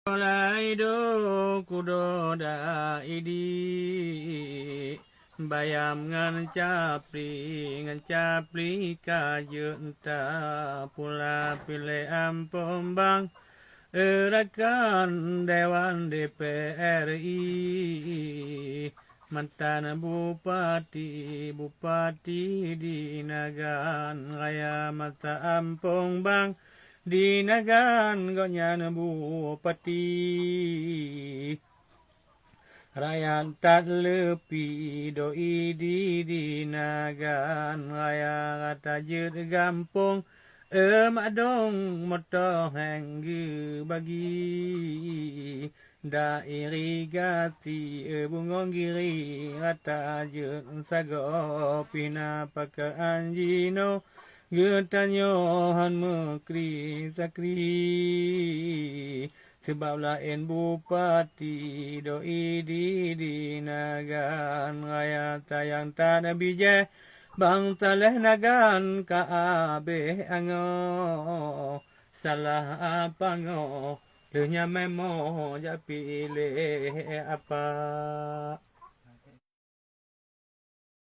Laido kudo da idi bayam ngan capri kajun ta pula pilih ampom erakan Dewan DPRI mantan bupati di Nagan Raya mata ampong bang di Nagan gonyan bupati Rayan tak lepi doi di Nagan Raya kata jut gampong madong moto henggu bagi da irigasi bungong giri kata jut sago pina pakaan jino getanyo han mekri sakri sebab lain bupati doi di Nagan Raya tayang tanah bijak bang taleh Nagan ka abe ango salah apa ngo lenya memo ja pilih apa